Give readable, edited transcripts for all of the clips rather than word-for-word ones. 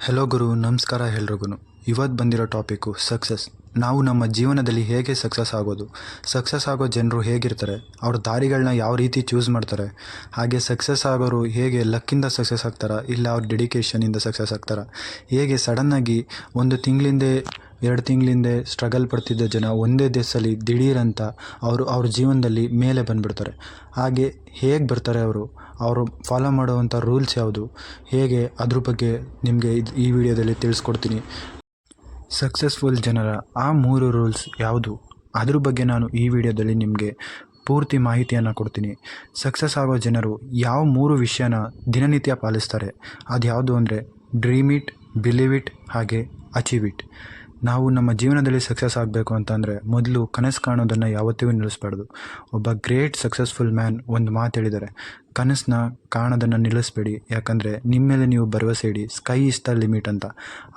Hello ಗುರು, ನಮಸ್ಕಾರ ಎಲ್ರಿಗೂ. ಇವತ್ತು ಬಂದಿರೋ ಟಾಪಿಕ್ಕು ಸಕ್ಸಸ್. ನಾವು ನಮ್ಮ ಜೀವನದಲ್ಲಿ ಹೇಗೆ ಸಕ್ಸಸ್ ಆಗೋದು, ಸಕ್ಸಸ್ ಆಗೋ ಜನರು ಹೇಗಿರ್ತಾರೆ, ಅವ್ರ ದಾರಿಗಳನ್ನ ಯಾವ ರೀತಿ ಚೂಸ್ ಮಾಡ್ತಾರೆ, ಹಾಗೆ ಸಕ್ಸಸ್ ಆಗೋರು ಹೇಗೆ ಲಕ್ಕಿಂದ ಸಕ್ಸಸ್ ಆಗ್ತಾರಾ ಇಲ್ಲ ಅವ್ರ ಡೆಡಿಕೇಷನಿಂದ ಸಕ್ಸಸ್ ಆಗ್ತಾರಾ, ಹೇಗೆ ಸಡನ್ನಾಗಿ 2 ತಿಂಗಳಿಂದೆ ಸ್ಟ್ರಗಲ್ ಪಡ್ತಿದ್ದ ಜನ ಒಂದೇ ದಿವಸದಲ್ಲಿ ದಿಢೀರಂತ ಅವ್ರ ಜೀವನದಲ್ಲಿ ಮೇಲೆ ಬಂದುಬಿಡ್ತಾರೆ. ಹಾಗೆ ಹೇಗೆ ಬರ್ತಾರೆ ಅವರು ಫಾಲೋ ಮಾಡುವಂಥ ರೂಲ್ಸ್ ಯಾವುದು, ಹೇಗೆ ಅದ್ರ ಬಗ್ಗೆ ನಿಮಗೆ ಈ ವಿಡಿಯೋದಲ್ಲಿ ತಿಳಿಸ್ಕೊಡ್ತೀನಿ. ಸಕ್ಸಸ್ಫುಲ್ ಜನರ ಆ 3 ರೂಲ್ಸ್ ಯಾವುದು, ಅದ್ರ ಬಗ್ಗೆ ನಾನು ಈ ವಿಡಿಯೋದಲ್ಲಿ ನಿಮಗೆ ಪೂರ್ತಿ ಮಾಹಿತಿಯನ್ನು ಕೊಡ್ತೀನಿ. ಸಕ್ಸಸ್ ಆಗೋ ಜನರು ಯಾವ 3 ವಿಷಯನ ದಿನನಿತ್ಯ ಪಾಲಿಸ್ತಾರೆ, ಅದು ಯಾವುದು ಅಂದರೆ ಡ್ರೀಮ್ ಇಟ್, ಬಿಲೀವ್ ಇಟ್, ಹಾಗೆ ಅಚೀವ್ ಇಟ್. ನಾವು ನಮ್ಮ ಜೀವನದಲ್ಲಿ ಸಕ್ಸಸ್ ಆಗಬೇಕು ಅಂತಂದರೆ ಮೊದಲು ಕನಸು ಕಾಣೋದನ್ನು ಯಾವತ್ತಿಗೂ ನಿಲ್ಲಿಸ್ಬಾರ್ದು. ಒಬ್ಬ ಗ್ರೇಟ್ ಸಕ್ಸಸ್ಫುಲ್ ಮ್ಯಾನ್ ಒಂದು ಮಾತು ಹೇಳಿದ್ದಾರೆ, ಕನಸನ್ನ ಕಾಣೋದನ್ನು ನಿಲ್ಲಿಸ್ಬೇಡಿ, ಯಾಕಂದರೆ ನಿಮ್ಮ ಮೇಲೆ ನೀವು ಭರವಸೆ ಇಡಿ, ಸ್ಕೈ ಇಸ್ ದ ಲಿಮಿಟ್ ಅಂತ.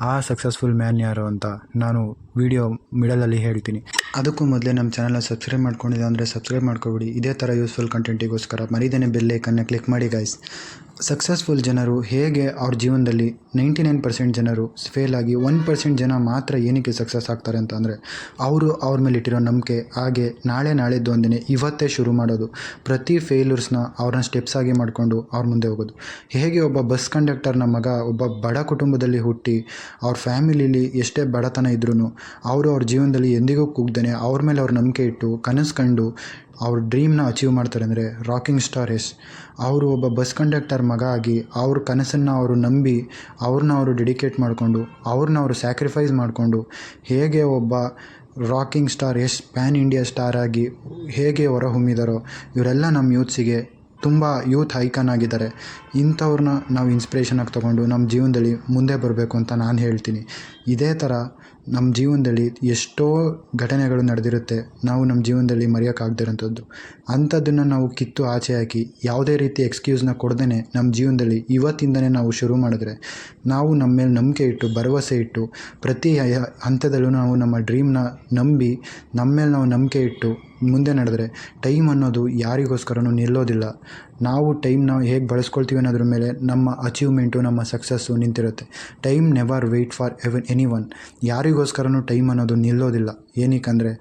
ಆ ಸಕ್ಸಸ್ಫುಲ್ ಮ್ಯಾನ್ ಯಾರು ಅಂತ ನಾನು ವಿಡಿಯೋ ಮಿಡಲಲ್ಲಿ ಹೇಳ್ತೀನಿ. ಅದಕ್ಕೂ ಮೊದಲೇ ನಮ್ಮ ಚಾನಲ್ನ ಸಬ್ಸ್ಕ್ರೈಬ್ ಮಾಡ್ಕೊಂಡಿದ್ದೆ ಅಂದರೆ ಸಬ್ಸ್ಕ್ರೈಬ್ ಮಾಡ್ಕೊಬಿಡಿ. ಇದೇ ಥರ ಯೂಸ್ಫುಲ್ ಕಂಟೆಂಟಿಗೋಸ್ಕರ ಮರಿದೇನೆ ಬೆಲ್ ಐಕನ್ನ ಕ್ಲಿಕ್ ಮಾಡಿ ಗೈಸ್. ಸಕ್ಸಸ್ಫುಲ್ ಜನರು ಹೇಗೆ ಅವ್ರ ಜೀವನದಲ್ಲಿ 99% ಜನರು ಫೇಲ್ ಆಗಿ 1% ಜನ ಮಾತ್ರ ಏನಕ್ಕೆ ಸಕ್ಸಸ್ ಆಗ್ತಾರೆ ಅಂತ ಅಂದರೆ ಅವ್ರ ಮೇಲೆ ಇಟ್ಟಿರೋ ನಂಬಿಕೆ, ಹಾಗೆ ನಾಳೆದ್ದು ಒಂದಿನ ಇವತ್ತೇ ಶುರು ಮಾಡೋದು, ಪ್ರತಿ ಫೇಲ್ಯೂರ್ಸ್ನ ಅವ್ರನ್ನ ಸ್ಟೆಪ್ಸ್ ಆಗಿ ಮಾಡಿಕೊಂಡು ಅವ್ರ ಮುಂದೆ ಹೋಗೋದು. ಹೇಗೆ ಒಬ್ಬ ಬಸ್ ಕಂಡಕ್ಟರ್ನ ಮಗ ಒಬ್ಬ ಬಡ ಕುಟುಂಬದಲ್ಲಿ ಹುಟ್ಟಿ ಅವ್ರ ಫ್ಯಾಮಿಲಿಲಿ ಎಷ್ಟೇ ಬಡತನ ಇದ್ರೂ ಅವ್ರ ಜೀವನದಲ್ಲಿ ಎಂದಿಗೂ ಕುಗ್ದೇನೆ ಅವ್ರ ಮೇಲೆ ಅವ್ರ ನಂಬಿಕೆ ಇಟ್ಟು ಕನಸು ಕಂಡು ಅವ್ರ ಡ್ರೀಮ್ನ ಅಚೀವ್ ಮಾಡ್ತಾರೆ ಅಂದರೆ ರಾಕಿಂಗ್ ಸ್ಟಾರ್ ಯಶ್. ಅವರು ಒಬ್ಬ ಬಸ್ ಕಂಡಕ್ಟರ್ ಮಗ ಆಗಿ ಅವ್ರ ಕನಸನ್ನು ಅವರು ನಂಬಿ ಅವ್ರನ್ನ ಡೆಡಿಕೇಟ್ ಮಾಡಿಕೊಂಡು ಅವ್ರನ್ನ ಸ್ಯಾಕ್ರಿಫೈಸ್ ಮಾಡಿಕೊಂಡು ಹೇಗೆ ಒಬ್ಬ rocking star Yash PAN India star ಆಗಿ ಹೇಗೆ ಹೊರಹೊಮ್ಮಿದಾರೋ, ಇವರೆಲ್ಲ ನಮ್ಮ ಯೂತ್ಸಿಗೆ ತುಂಬ ಯೂತ್ ಐಕಾನ್ ಆಗಿದ್ದಾರೆ. ಇಂಥವ್ರನ್ನ ನಾವು ಇನ್ಸ್ಪಿರೇಷನಾಗಿ ತೊಗೊಂಡು ನಮ್ಮ ಜೀವನದಲ್ಲಿ ಮುಂದೆ ಬರಬೇಕು ಅಂತ ನಾನು ಹೇಳ್ತೀನಿ. ಇದೇ ಥರ ನಮ್ಮ ಜೀವನದಲ್ಲಿ ಎಷ್ಟೋ ಘಟನೆಗಳು ನಡೆದಿರುತ್ತೆ, ನಾವು ನಮ್ಮ ಜೀವನದಲ್ಲಿ ಮರೆಯೋಕ್ಕಾಗದಿರೋಂಥದ್ದು. ಅಂಥದ್ದನ್ನು ನಾವು ಕಿತ್ತು ಆಚೆ ಹಾಕಿ ಯಾವುದೇ ರೀತಿ ಎಕ್ಸ್ಕ್ಯೂಸ್ನ ಕೊಡ್ದೇ ನಮ್ಮ ಜೀವನದಲ್ಲಿ ಇವತ್ತಿಂದನೇ ನಾವು ಶುರು ಮಾಡಿದ್ರೆ, ನಾವು ನಮ್ಮ ಮೇಲೆ ನಂಬಿಕೆ ಇಟ್ಟು ಭರವಸೆ ಇಟ್ಟು ಪ್ರತಿ ಹಂತದಲ್ಲೂ ನಾವು ನಮ್ಮ ಡ್ರೀಮ್ನ ನಂಬಿ ನಮ್ಮ ಮೇಲೆ ನಾವು ನಂಬಿಕೆ ಇಟ್ಟು ಮುಂದೆ ನಡೆದ್ರೆ ಟೈಮ್ ಅನ್ನೋದು ಯಾರಿಗೋಸ್ಕರನೂ ನಿಲ್ಲೋದಿಲ್ಲ. ನಾವು ಟೈಮ್ನ ಹೇಗೆ ಬಳಸ್ಕೊಳ್ತೀವಿ ಅನ್ನೋದ್ರ ಮೇಲೆ ನಮ್ಮ ಅಚೀವ್ಮೆಂಟು, ನಮ್ಮ ಸಕ್ಸಸ್ಸು ನಿಂತಿರುತ್ತೆ. Time never wait for anyone. ಯಾರಿಗೋಸ್ಕರನೂ ಟೈಮ್ ಅನ್ನೋದು ನಿಲ್ಲೋದಿಲ್ಲ. ಏನಕ್ಕಂದರೆ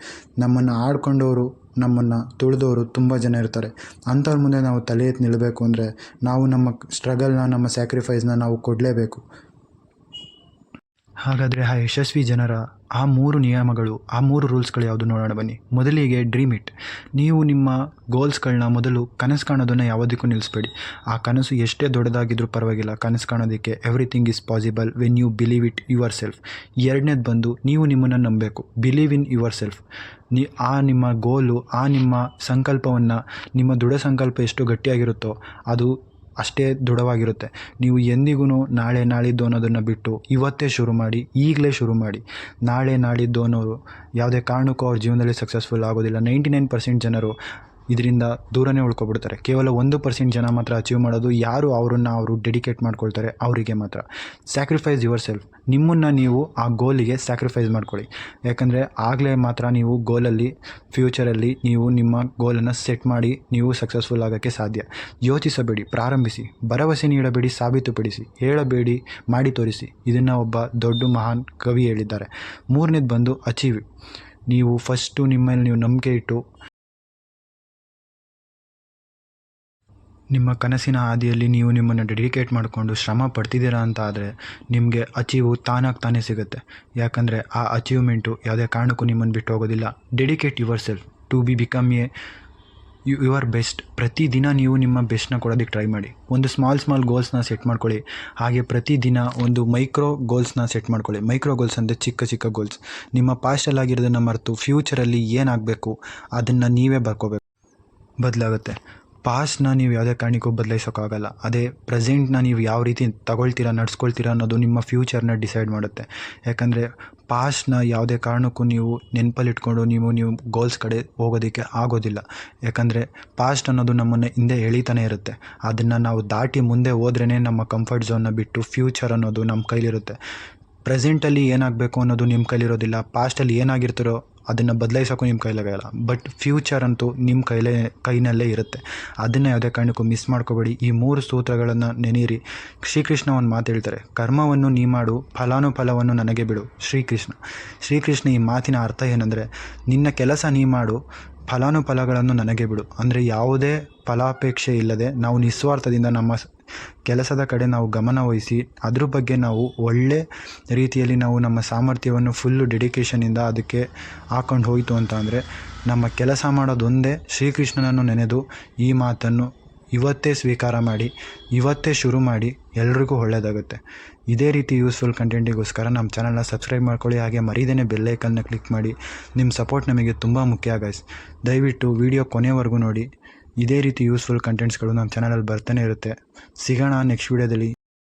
ನಮ್ಮನ್ನು ಆಡ್ಕೊಂಡವರು, ನಮ್ಮನ್ನು ತುಳಿದವರು ತುಂಬ ಜನ ಇರ್ತಾರೆ. ಅಂಥವ್ರ ಮುಂದೆ ನಾವು ತಲೆ ಎತ್ತಿ ನಿಲ್ಲಬೇಕು ಅಂದರೆ ನಾವು ನಮ್ಮ ಸ್ಟ್ರಗಲ್ನ, ನಮ್ಮ ಸ್ಯಾಕ್ರಿಫೈಸ್ನ ನಾವು ಕೊಡಲೇಬೇಕು. ಹಾಗಾದರೆ ಆ ಯಶಸ್ವಿ ಜನರ ಆ 3 ನಿಯಮಗಳು, ಆ 3 ರೂಲ್ಸ್ಗಳು ಯಾವುದು ನೋಡೋಣ ಬನ್ನಿ. ಮೊದಲಿಗೆ ಡ್ರೀಮ್ ಇಟ್. ನೀವು ನಿಮ್ಮ ಗೋಲ್ಸ್ಗಳನ್ನ ಮೊದಲು ಕನಸು ಕಾಣೋದನ್ನು ಯಾವುದಕ್ಕೂ ನಿಲ್ಲಿಸ್ಬೇಡಿ. ಆ ಕನಸು ಎಷ್ಟೇ ದೊಡ್ಡದಾಗಿದ್ರೂ ಪರವಾಗಿಲ್ಲ, ಕನಸು ಕಾಣೋದಕ್ಕೆ everything is possible when you believe it yourself. ಎರಡನೇದು ಬಂದು ನೀವು ನಿಮ್ಮನ್ನು ನಂಬಬೇಕು. Believe in yourself. ಆ ನಿಮ್ಮ ಗೋಲು, ಆ ನಿಮ್ಮ ಸಂಕಲ್ಪವನ್ನು, ನಿಮ್ಮ ದೃಢ ಸಂಕಲ್ಪ ಎಷ್ಟು ಗಟ್ಟಿಯಾಗಿರುತ್ತೋ ಅದು ಅಷ್ಟೇ ದೃಢವಾಗಿರುತ್ತೆ. ನೀವು ಎಂದಿಗೂ ನಾಳಿದ್ದು ಅನ್ನೋದನ್ನು ಬಿಟ್ಟು ಇವತ್ತೇ ಶುರು ಮಾಡಿ, ಈಗಲೇ ಶುರು ಮಾಡಿ. ನಾಳಿದ್ದು ಅನ್ನೋರು ಯಾವುದೇ ಕಾರಣಕ್ಕೂ ಅವ್ರ ಜೀವನದಲ್ಲಿ ಸಕ್ಸಸ್ಫುಲ್ ಆಗೋದಿಲ್ಲ. 99% ಜನರು ಇದರಿಂದ ದೂರನೇ ಉಳ್ಕೊಬಿಡ್ತಾರೆ. ಕೇವಲ 1% ಜನ ಮಾತ್ರ ಅಚೀವ್ ಮಾಡೋದು. ಯಾರು ಅವರು ಡೆಡಿಕೇಟ್ ಮಾಡ್ಕೊಳ್ತಾರೆ ಅವರಿಗೆ ಮಾತ್ರ. Sacrifice your self. ನಿಮ್ಮನ್ನು ನೀವು ಆ ಗೋಲಿಗೆ ಸ್ಯಾಕ್ರಿಫೈಸ್ ಮಾಡ್ಕೊಳ್ಳಿ. ಯಾಕಂದರೆ ಆಗಲೇ ಮಾತ್ರ ನೀವು ಫ್ಯೂಚರಲ್ಲಿ ನೀವು ನಿಮ್ಮ ಗೋಲನ್ನು ಸೆಟ್ ಮಾಡಿ ನೀವು ಸಕ್ಸಸ್ಫುಲ್ ಆಗೋಕ್ಕೆ ಸಾಧ್ಯ. ಯೋಚಿಸಬೇಡಿ, ಪ್ರಾರಂಭಿಸಿ. ಭರವಸೆ ನೀಡಬೇಡಿ, ಸಾಬೀತುಪಡಿಸಿ. ಹೇಳಬೇಡಿ, ಮಾಡಿ ತೋರಿಸಿ. ಇದನ್ನು ಒಬ್ಬ ದೊಡ್ಡ ಮಹಾನ್ ಕವಿ ಹೇಳಿದ್ದಾರೆ. ಮೂರನೇದು ಬಂದು ಅಚೀವ್. ನೀವು ಫಸ್ಟು ನಿಮ್ಮ ಮೇಲೆ ನೀವು ನಂಬಿಕೆ ಇಟ್ಟು ನಿಮ್ಮ ಕನಸಿನ ಹಾದಿಯಲ್ಲಿ ನೀವು ನಿಮ್ಮನ್ನು ಡೆಡಿಕೇಟ್ ಮಾಡಿಕೊಂಡು ಶ್ರಮ ಪಡ್ತಿದ್ದೀರಾ ಅಂತ ಆದರೆ ನಿಮಗೆ ಅಚೀವು ತಾನೇ ಸಿಗುತ್ತೆ. ಯಾಕಂದರೆ ಆ ಅಚೀವ್ಮೆಂಟು ಯಾವುದೇ ಕಾರಣಕ್ಕೂ ನಿಮ್ಮನ್ನು ಬಿಟ್ಟು ಹೋಗೋದಿಲ್ಲ. Dedicate yourself to become your best. ಪ್ರತಿದಿನ ನೀವು ನಿಮ್ಮ ಬೆಸ್ಟ್ನ ಕೊಡೋದಕ್ಕೆ ಟ್ರೈ ಮಾಡಿ. ಒಂದು ಸ್ಮಾಲ್ ಗೋಲ್ಸ್ನ ಸೆಟ್ ಮಾಡ್ಕೊಳ್ಳಿ. ಹಾಗೆ ಪ್ರತಿದಿನ ಒಂದು ಮೈಕ್ರೋ ಗೋಲ್ಸ್ನ ಸೆಟ್ ಮಾಡ್ಕೊಳ್ಳಿ. ಮೈಕ್ರೋ ಗೋಲ್ಸ್ ಅಂದರೆ ಚಿಕ್ಕ ಗೋಲ್ಸ್. ನಿಮ್ಮ ಪಾಸ್ಟಲ್ಲಾಗಿರೋದನ್ನು ಮರೆತು ಫ್ಯೂಚರಲ್ಲಿ ಏನಾಗಬೇಕು ಅದನ್ನು ನೀವೇ ಬರ್ಕೋಬೇಕು. ಬದಲಾಗುತ್ತೆ. ಪಾಸ್ಟ್ನ ನೀವು ಯಾವುದೇ ಕಾರಣಕ್ಕೂ ಬದಲಾಯಿಸೋಕ್ಕಾಗಲ್ಲ. ಅದೇ ಪ್ರೆಸೆಂಟ್ನ ನೀವು ಯಾವ ರೀತಿ ತಗೊಳ್ತೀರಾ, ನಡ್ಸ್ಕೊಳ್ತೀರಾ ಅನ್ನೋದು ನಿಮ್ಮ ಫ್ಯೂಚರ್ನ ಡಿಸೈಡ್ ಮಾಡುತ್ತೆ. ಯಾಕಂದರೆ ಪಾಸ್ಟ್ನ ಯಾವುದೇ ಕಾರಣಕ್ಕೂ ನೀವು ನೆನಪಲ್ಲಿಟ್ಕೊಂಡು ನೀವು ಗೋಲ್ಸ್ ಕಡೆ ಹೋಗೋದಕ್ಕೆ ಆಗೋದಿಲ್ಲ. ಯಾಕಂದರೆ ಪಾಸ್ಟ್ ಅನ್ನೋದು ನಮ್ಮನ್ನು ಹಿಂದೆ ಎಳಿತಾನೆ ಇರುತ್ತೆ. ಅದನ್ನು ನಾವು ದಾಟಿ ಮುಂದೆ ಹೋದ್ರೇ ನಮ್ಮ ಕಂಫರ್ಟ್ ಝೋನ್ನ ಬಿಟ್ಟು ಫ್ಯೂಚರ್ ಅನ್ನೋದು ನಮ್ಮ ಕೈಲಿರುತ್ತೆ. ಪ್ರೆಸೆಂಟಲ್ಲಿ ಏನಾಗಬೇಕು ಅನ್ನೋದು ನಿಮ್ಮ ಕೈಲಿರೋದಿಲ್ಲ. ಪಾಸ್ಟಲ್ಲಿ ಏನಾಗಿರ್ತಾರೋ ಅದನ್ನು ಬದಲಾಯಿಸೋಕ್ಕೂ ನಿಮ್ಮ ಕೈಲಾಗಲ್ಲ. ಬಟ್ ಫ್ಯೂಚರ್ ಅಂತೂ ನಿಮ್ಮ ಕೈನಲ್ಲೇ ಇರುತ್ತೆ. ಅದನ್ನು ಯಾವುದೇ ಕಾರಣಕ್ಕೂ ಮಿಸ್ ಮಾಡ್ಕೋಬೇಡಿ. ಈ 3 ಸೂತ್ರಗಳನ್ನು ನೆನೀರಿ. ಶ್ರೀಕೃಷ್ಣ ಒಂದು ಮಾತು ಹೇಳ್ತಾರೆ, ಕರ್ಮವನ್ನು ನೀ ಮಾಡು, ಫಲಾನುಫಲವನ್ನು ನನಗೆ ಬಿಡು. ಶ್ರೀಕೃಷ್ಣ ಈ ಮಾತಿನ ಅರ್ಥ ಏನಂದರೆ, ನಿನ್ನ ಕೆಲಸ ನೀ ಮಾಡು, ಫಲಾನುಫಲಗಳನ್ನು ನನಗೆ ಬಿಡು. ಅಂದರೆ ಯಾವುದೇ ಫಲಾಪೇಕ್ಷೆ ಇಲ್ಲದೆ ನಾವು ನಿಸ್ವಾರ್ಥದಿಂದ ನಮ್ಮ ಕೆಲಸದ ಕಡೆ ನಾವು ಗಮನ ವಹಿಸಿ ಅದ್ರ ಬಗ್ಗೆ ನಾವು ಒಳ್ಳೆ ರೀತಿಯಲ್ಲಿ ನಾವು ನಮ್ಮ ಸಾಮರ್ಥ್ಯವನ್ನು ಫುಲ್ಲು ಡೆಡಿಕೇಷನಿಂದ ಅದಕ್ಕೆ ಹಾಕೊಂಡು ಹೋಯಿತು ಅಂತ ಅಂದರೆ ನಮ್ಮ ಕೆಲಸ ಮಾಡೋದೊಂದೇ ಶ್ರೀಕೃಷ್ಣನನ್ನು ನೆನೆದು ಈ ಮಾತನ್ನು ಇವತ್ತೇ ಸ್ವೀಕಾರ ಮಾಡಿ, ಇವತ್ತೇ ಶುರು ಮಾಡಿ, ಎಲ್ರಿಗೂ ಒಳ್ಳೆಯದಾಗುತ್ತೆ. ಇದೇ ರೀತಿ ಯೂಸ್ಫುಲ್ ಕಂಟೆಂಟಿಗೋಸ್ಕರ ನಮ್ಮ ಚಾನಲ್ನ ಸಬ್ಸ್ಕ್ರೈಬ್ ಮಾಡ್ಕೊಳ್ಳಿ. ಹಾಗೆ ಮರೀದೇನೆ ಬೆಲ್ಲೈಕನ್ನ ಕ್ಲಿಕ್ ಮಾಡಿ. ನಿಮ್ಮ ಸಪೋರ್ಟ್ ನಮಗೆ ತುಂಬ ಮುಖ್ಯ ಗೈಸ್. ದಯವಿಟ್ಟು ವಿಡಿಯೋ ಕೊನೆವರೆಗೂ ನೋಡಿ. ಇದೇ ರೀತಿ ಯೂಸ್ಫುಲ್ ಕಂಟೆಂಟ್ಸ್ಗಳು ನಮ್ಮ ಚಾನಲಲ್ಲಿ ಬರ್ತಾನೆ ಇರುತ್ತೆ. ಸಿಗೋಣ ನೆಕ್ಸ್ಟ್ ವಿಡಿಯೋದಲ್ಲಿ.